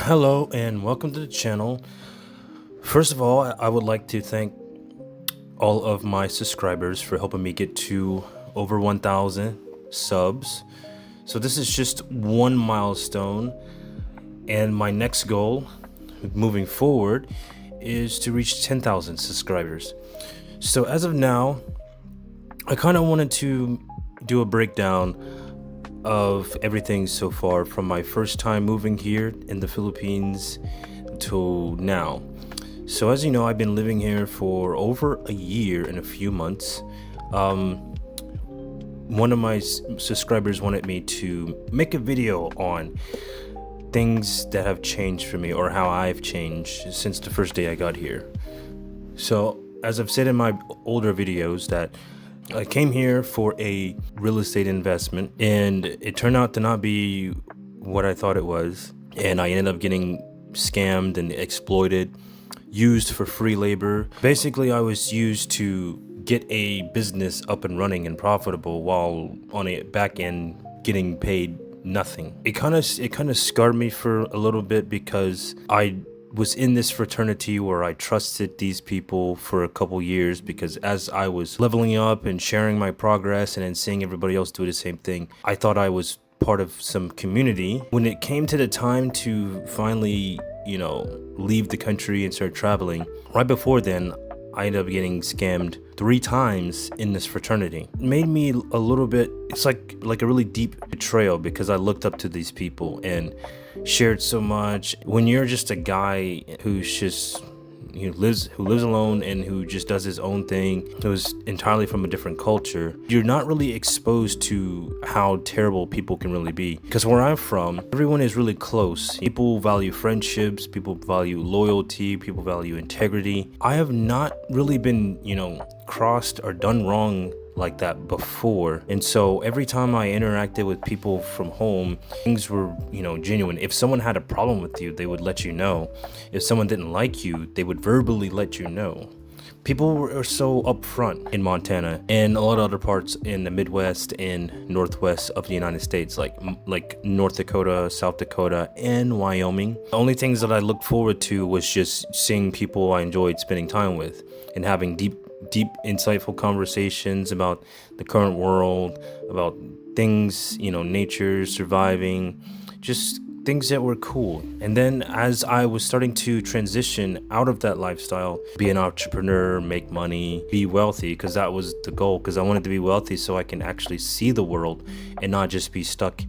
Hello and welcome to the channel. First of all, I would like to thank all of my subscribers for helping me get to over 1,000 subs. So this is just one milestone, and my next goal moving forward is to reach 10,000 subscribers. So as of now, I kind of wanted to do a breakdown of everything so far from my first time moving here in the Philippines to now. So as you know, I've been living here for over a year and a few months. One of my subscribers wanted me to make a video on things that have changed for me, or how I've changed since the first day I got here. So as I've said in my older videos, that I came here for a real estate investment, and it turned out to not be what I thought it was. And I ended up getting scammed and exploited, used for free labor. Basically, I was used to get a business up and running and profitable while on a back end getting paid nothing. It kind of scarred me for a little bit, because I was in this fraternity where I trusted these people for a couple years, because as I was leveling up and sharing my progress and then seeing everybody else do the same thing, I thought I was part of some community. When it came to the time to finally, leave the country and start traveling, right before then, I ended up getting scammed 3 times in this fraternity. It made me a little bit, it's like a really deep betrayal, because I looked up to these people and shared so much. When you're just a guy who's just who lives alone and who just does his own thing, who's entirely from a different culture, you're not really exposed to how terrible people can really be. Because where I'm from, everyone is really close. People value friendships, people value loyalty, people value integrity. I have not really been, crossed or done wrong like that before. And so every time I interacted with people from home, things were, genuine. If someone had a problem with you, they would let you know. If someone didn't like you, they would verbally let you know. People are so upfront in Montana and a lot of other parts in the Midwest and Northwest of the United States, like North Dakota, South Dakota, and Wyoming. The only things that I looked forward to was just seeing people I enjoyed spending time with and having deep, insightful conversations about the current world, about things, nature, surviving, just things that were cool. And then as I was starting to transition out of that lifestyle, be an entrepreneur, make money, be wealthy, because that was the goal, because I wanted to be wealthy so I can actually see the world and not just be stuck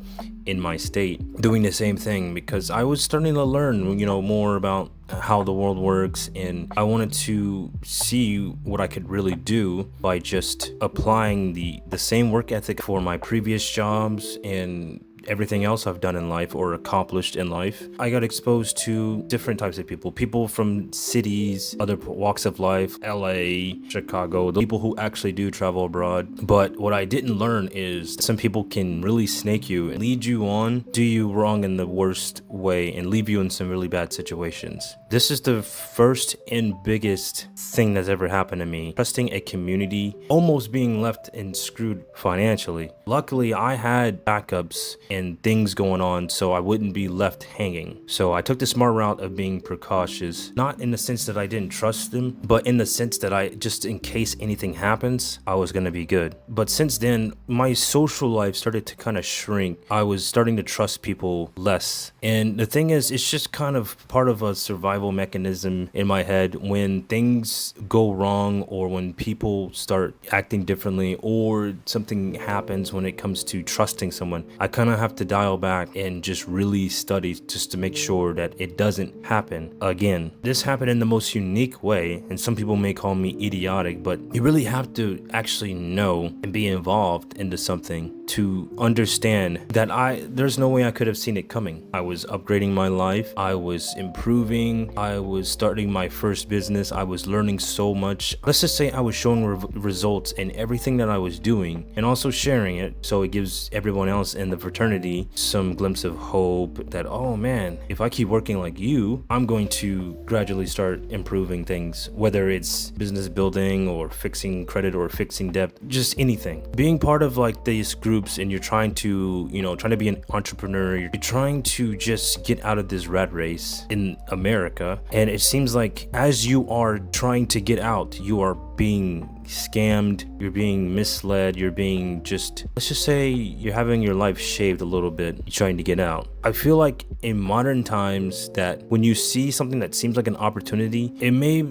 in my state doing the same thing, because I was starting to learn, more about how the world works, and I wanted to see what I could really do by just applying the same work ethic for my previous jobs and everything else I've done in life or accomplished in life. I got exposed to different types of people from cities, other walks of life, LA, Chicago, the people who actually do travel abroad. But what I didn't learn is some people can really snake you and lead you on, do you wrong in the worst way, and leave you in some really bad situations. This is the first and biggest thing that's ever happened to me. Trusting a community, almost being left and screwed financially. Luckily, I had backups and things going on so I wouldn't be left hanging. So I took the smart route of being precautious, not in the sense that I didn't trust them, but in the sense that I, just in case anything happens, I was gonna be good. But since then, my social life started to kind of shrink. I was starting to trust people less. And the thing is, it's just kind of part of a survival mechanism in my head. When things go wrong, or when people start acting differently, or something happens when it comes to trusting someone, I kind of have to dial back and just really study just to make sure that it doesn't happen again. This happened in the most unique way, and some people may call me idiotic, but you really have to actually know and be involved into something to understand that there's no way I could have seen it coming. I was upgrading my life, I was improving, young. I was starting my first business. I was learning so much. Let's just say I was showing results in everything that I was doing and also sharing it, so it gives everyone else in the fraternity some glimpse of hope that, oh man, if I keep working like you, I'm going to gradually start improving things, whether it's business building or fixing credit or fixing debt, just anything. Being part of like these groups and you're trying to, trying to be an entrepreneur, you're trying to just get out of this rat race in America. And it seems like as you are trying to get out, you are being scammed, you're being misled, you're being let's just say you're having your life shaved a little bit trying to get out. I feel like in modern times that when you see something that seems like an opportunity, it may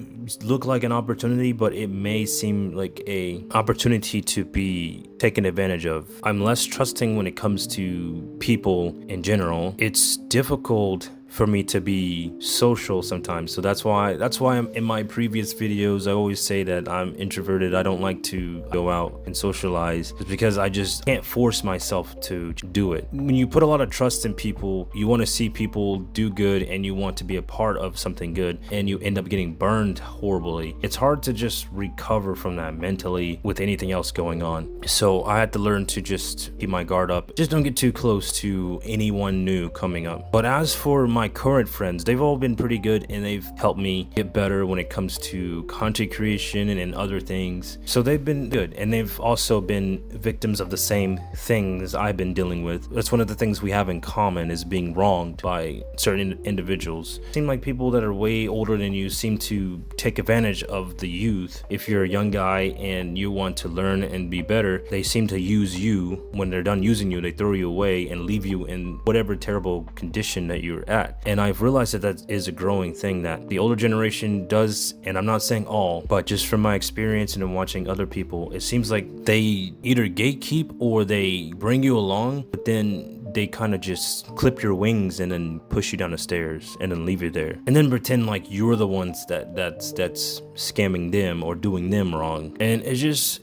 look like an opportunity, but it may seem like a opportunity to be taken advantage of. I'm less trusting when it comes to people in general. It's difficult for me to be social sometimes, so that's why I'm in my previous videos I always say that I'm introverted. I don't like to go out and socialize. It's because I just can't force myself to do it. When you put a lot of trust in people, you want to see people do good and you want to be a part of something good, and you end up getting burned horribly. It's hard to just recover from that mentally with anything else going on. So I had to learn to just keep my guard up. Just don't get too close to anyone new coming up. But as for my current friends, they've all been pretty good and they've helped me get better when it comes to content creation and other things. So they've been good, and they've also been victims of the same things I've been dealing with. That's one of the things we have in common, is being wronged by certain individuals. It seem like people that are way older than you seem to take advantage of the youth. If you're a young guy and you want to learn and be better, they seem to use you. When they're done using you, they throw you away and leave you in whatever terrible condition that you're at. And I've realized that is a growing thing that the older generation does, and I'm not saying all, but just from my experience and in watching other people, it seems like they either gatekeep or they bring you along, but then they kind of just clip your wings and then push you down the stairs and then leave you there, and then pretend like you're the ones that's scamming them or doing them wrong. And it's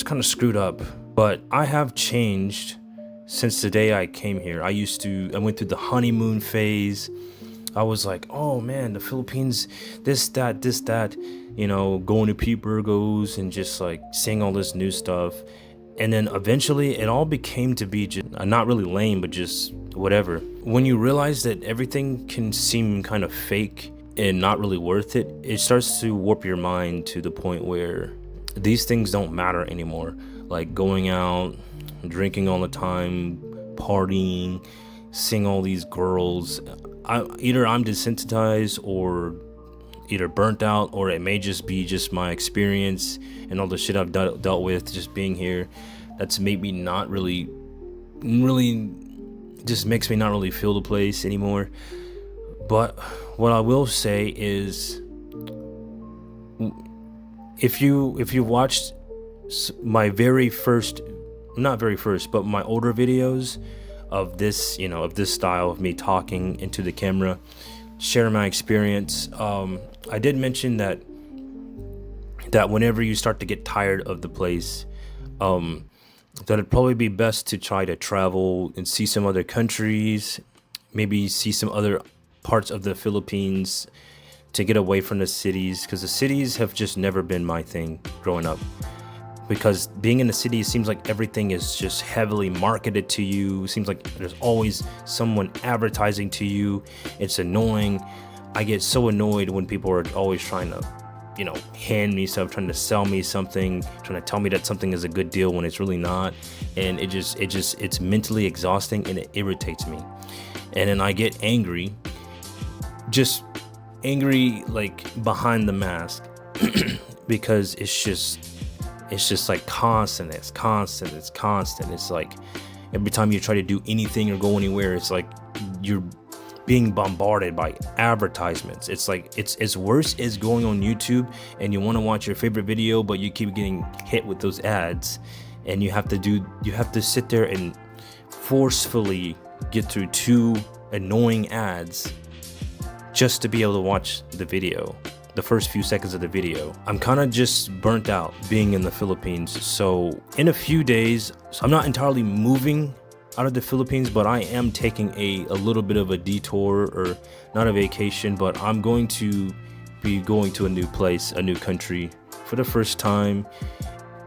kind of screwed up. But I have changed since the day I came here. I went through the honeymoon phase. I was like, oh man, the Philippines, this, that, going to Pete Burgos and just like seeing all this new stuff. And then eventually it all became to be just not really lame, but just whatever. When you realize that everything can seem kind of fake and not really worth it, it starts to warp your mind to the point where these things don't matter anymore. Like going out, drinking all the time, partying, seeing all these girls. Either I'm desensitized or either burnt out, or it may just be just my experience and all the shit I've dealt with just being here. That's made me not really just makes me not really feel the place anymore. But what I will say is, if you watched my very first, not very first, but my older videos of this, of this style of me talking into the camera, sharing my experience, I did mention that whenever you start to get tired of the place, that it'd probably be best to try to travel and see some other countries, maybe see some other parts of the Philippines, to get away from the cities, because the cities have just never been my thing growing up. Because being in the city, it seems like everything is just heavily marketed to you. It seems like there's always someone advertising to you. It's annoying. I get so annoyed when people are always trying to, hand me stuff, trying to sell me something, trying to tell me that something is a good deal when it's really not. And it's mentally exhausting, and it irritates me. And then I get angry, like behind the mask, because it's just like constant. It's constant. It's like every time you try to do anything or go anywhere, it's like you're being bombarded by advertisements. It's like it's worse as going on YouTube and you want to watch your favorite video, but you keep getting hit with those ads, and you have to sit there and forcefully get through 2 annoying ads just to be able to watch the video, the first few seconds of the video. I'm kind of just burnt out being in the Philippines. So in a few days, I'm not entirely moving out of the Philippines, but I am taking a little bit of a detour, or not a vacation, but I'm going to be going to a new place, a new country for the first time,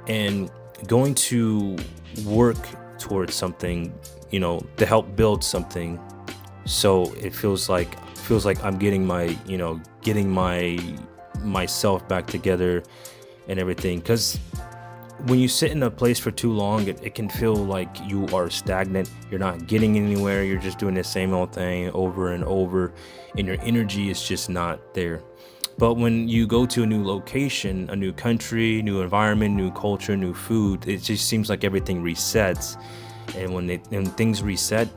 and going to work towards something, you know, to help build something. So it feels like I'm getting my, you know, getting myself back together and everything. Because when you sit in a place for too long, it can feel like you are stagnant. You're not getting anywhere. You're just doing the same old thing over and over, and your energy is just not there. But when you go to a new location, a new country, new environment, new culture, new food, it just seems like everything resets. And when things reset,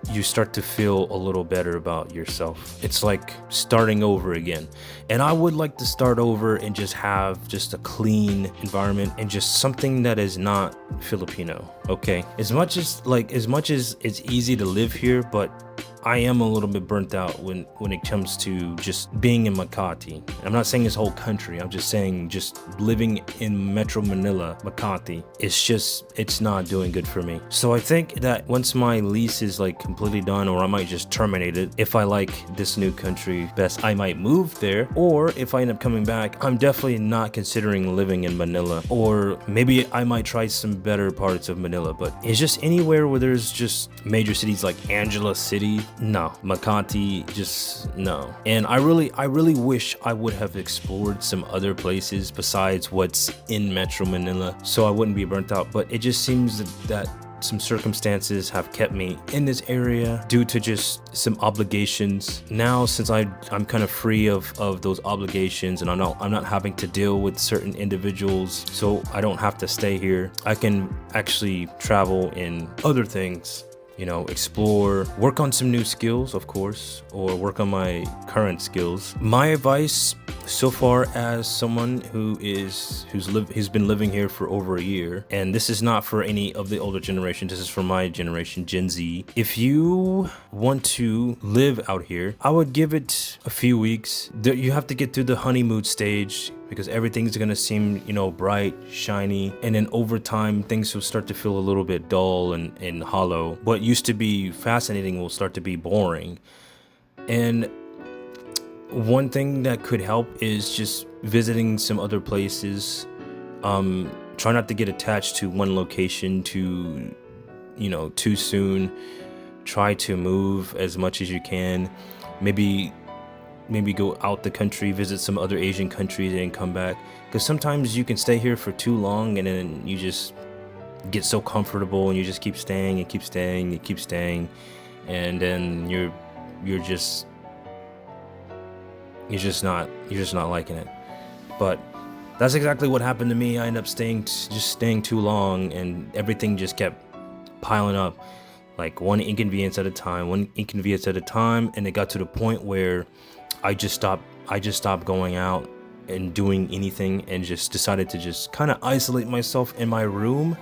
you start to feel a little better about yourself. It's like starting over again. And I would like to start over and just have just a clean environment and just something that is not Filipino. Okay. As much as it's easy to live here, but I am a little bit burnt out when it comes to just being in Makati. I'm not saying this whole country. I'm just saying just living in Metro Manila, Makati. It's not doing good for me. So I think that once my lease is like completely done, or I might just terminate it, if I like this new country best, I might move there. Or if I end up coming back, I'm definitely not considering living in Manila. Or maybe I might try some better parts of Manila. But it's just anywhere where there's just major cities like Angela City. No, Makati, just no. And I really wish I would have explored some other places besides what's in Metro Manila, so I wouldn't be burnt out. But it just seems that some circumstances have kept me in this area due to just some obligations. Now, since I'm kind of free of those obligations, and I'm not having to deal with certain individuals, so I don't have to stay here. I can actually travel in other things, you know, explore, work on some new skills, of course, or work on my current skills. My advice so far, as someone who's been living here for over a year, and this is not for any of the older generation, this is for my generation, Gen Z. If you want to live out here, I would give it a few weeks. You have to get through the honeymoon stage, because everything's gonna seem, you know, bright, shiny, and then over time things will start to feel a little bit dull and hollow. What used to be fascinating will start to be boring. And one thing that could help is just visiting some other places. Try not to get attached to one location too soon. Try to move as much as you can. Maybe go out the country, visit some other Asian countries, and come back. Because sometimes you can stay here for too long, and then you just get so comfortable, and you just keep staying and keep staying and keep staying, and then you're just not liking it. But that's exactly what happened to me. I ended up staying too long, and everything just kept piling up, like one inconvenience at a time, and it got to the point where I just stopped going out and doing anything, and just decided to just kind of isolate myself in my room.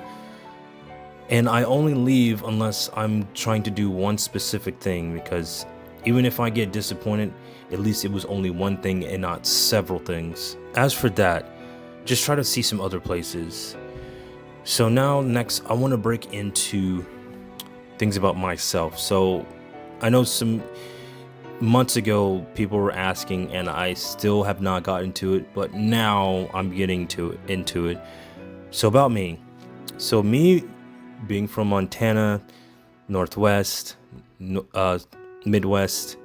And I only leave unless I'm trying to do one specific thing, because even if I get disappointed, at least it was only one thing and not several things. As for that, just try to see some other places. So now next, I want to break into things about myself. So I know some months ago people were asking, and I still have not gotten to it, but now I'm getting into it. So about me. So me being from Montana, Northwest, Midwest,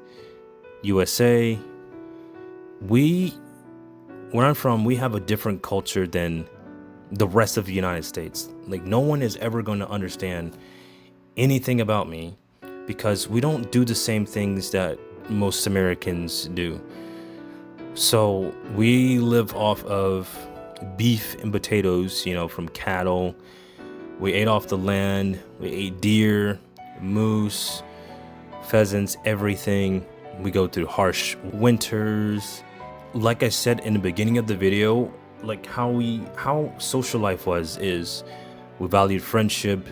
USA, where I'm from, we have a different culture than the rest of the United States. Like, no one is ever going to understand anything about me, because we don't do the same things that most Americans do. So we live off of beef and potatoes, you know, from cattle. We ate off the land. We ate deer, moose, pheasants, everything. We go through harsh winters. Like I said in the beginning of the video, like how social life is we valued friendship.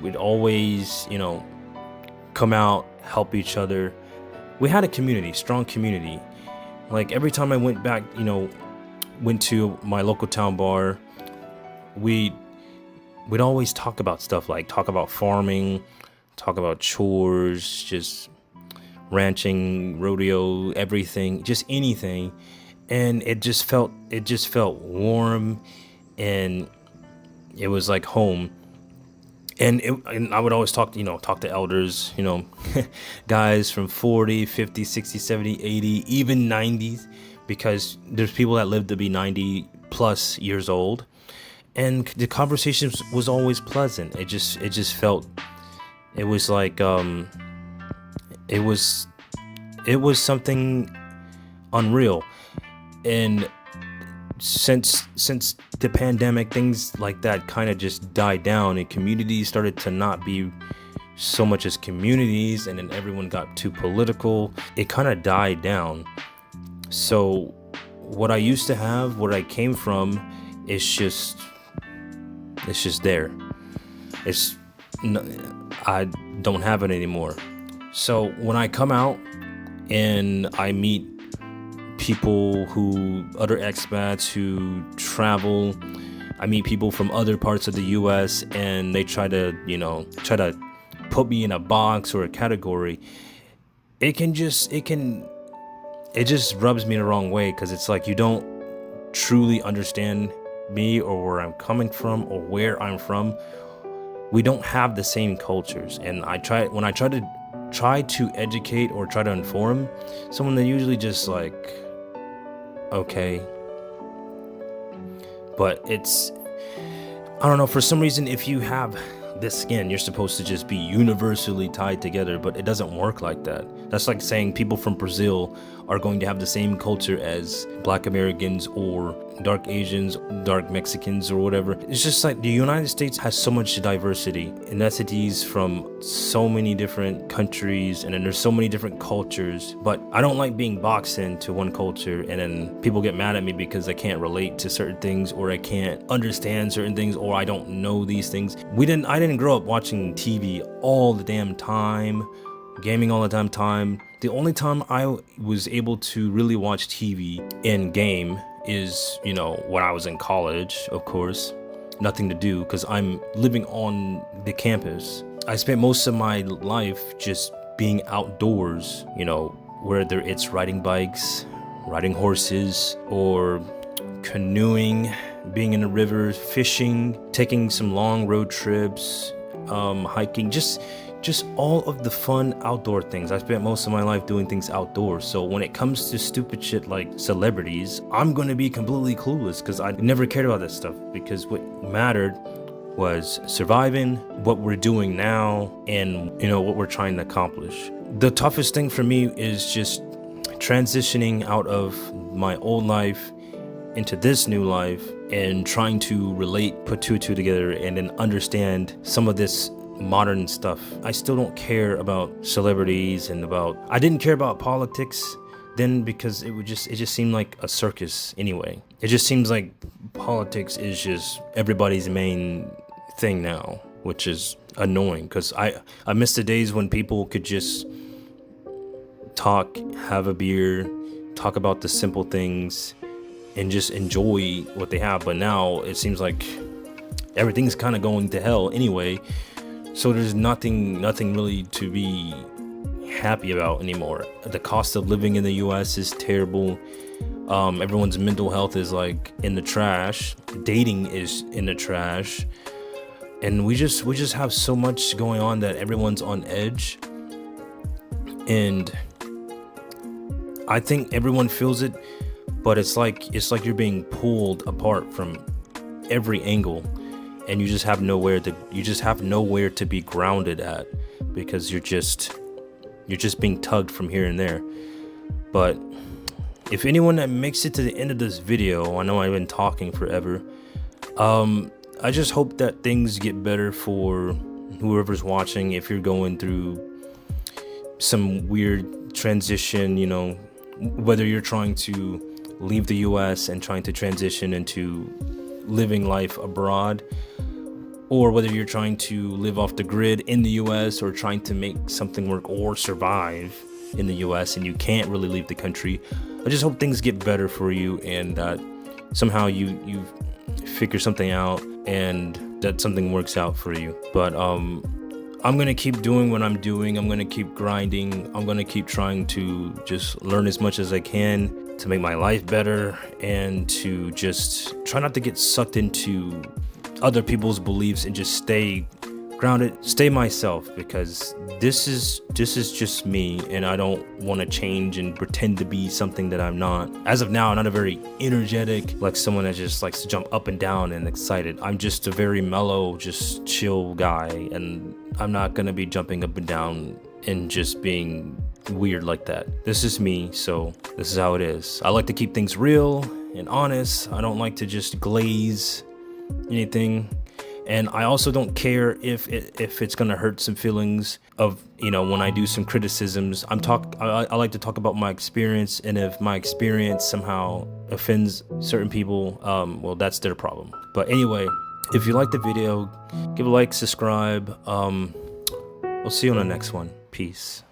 We'd always, you know, come out, help each other. We had a community, strong community. Like every time I went back, you know, went to my local town bar, we'd always talk about stuff, like talk about farming, talk about chores, just ranching, rodeo, everything, just anything. And it just felt warm, and it was like home. And I would always talk to elders, guys from 40, 50, 60, 70, 80, even 90s, because there's people that live to be 90 plus years old. And the conversations was always pleasant. It just felt, it was like, it was something unreal. And since the pandemic, things like that kind of just died down, and communities started to not be so much as communities, and then everyone got too political. It kind of died down. So what I used to have, where I came from, it's just there. I don't have it anymore. So when I come out and I meet people other expats who travel, I meet people from other parts of the US, and they try to put me in a box or a category. It just rubs me the wrong way, because it's like you don't truly understand me, or where I'm coming from, or where I'm from. We don't have the same cultures. And when I try to educate or try to inform someone, they usually just like, okay. But I don't know, for some reason, if you have this skin, you're supposed to just be universally tied together, but it doesn't work like that. That's like saying people from Brazil are going to have the same culture as Black Americans, or dark Asians, dark Mexicans, or whatever. It's just like the United States has so much diversity, ethnicities from so many different countries, and then there's so many different cultures. But I don't like being boxed into one culture, and then people get mad at me because I can't relate to certain things, or I can't understand certain things, or I don't know these things. I didn't grow up watching TV all the damn time, gaming all the damn time. The only time I was able to really watch TV and game is, when I was in college, of course. Nothing to do, because I'm living on the campus. I spent most of my life just being outdoors, whether it's riding bikes, riding horses, or canoeing, being in the river, fishing, taking some long road trips, hiking, just all of the fun outdoor things. I spent most of my life doing things outdoors. So when it comes to stupid shit like celebrities, I'm going to be completely clueless, because I never cared about that stuff, because what mattered was surviving, what we're doing now, and what we're trying to accomplish. The toughest thing for me is just transitioning out of my old life into this new life, and trying to relate, put two and two together, and then understand some of this modern stuff. I still don't care about celebrities, I didn't care about politics then, because it just seemed like a circus anyway. It just seems like politics is just everybody's main thing now, which is annoying, because I miss the days when people could just talk, have a beer, talk about the simple things, and just enjoy what they have. But now it seems like everything's kind of going to hell anyway. So there's nothing really to be happy about anymore. The cost of living in the US is terrible. Everyone's mental health is like in the trash. Dating is in the trash. And we just have so much going on that everyone's on edge. And I think everyone feels it, but it's like you're being pulled apart from every angle. And you just have nowhere to be grounded at, because you're just being tugged from here and there. But if anyone that makes it to the end of this video, I know I've been talking forever, I just hope that things get better for whoever's watching. If you're going through some weird transition, whether you're trying to leave the US and trying to transition into living life abroad, or whether you're trying to live off the grid in the US, or trying to make something work or survive in the US and you can't really leave the country. I just hope things get better for you, and that somehow you figure something out, and that something works out for you. But I'm gonna keep doing what I'm doing. I'm gonna keep grinding. I'm gonna keep trying to just learn as much as I can to make my life better, and to just try not to get sucked into other people's beliefs, and just stay grounded, stay myself, because this is just me, and I don't want to change and pretend to be something that I'm not. As of now, I'm not a very energetic, like someone that just likes to jump up and down and excited. I'm just a very mellow, just chill guy, and I'm not gonna be jumping up and down and just being weird like that. This is me, so this is how it is. I like to keep things real and honest. I don't like to just glaze anything. And I also don't care if it's gonna hurt some feelings of, you know, when I do some criticisms. I like to talk about my experience, and if my experience somehow offends certain people, well, that's their problem. But anyway, if you like the video, give a like, subscribe. We'll see you on the next one. Peace.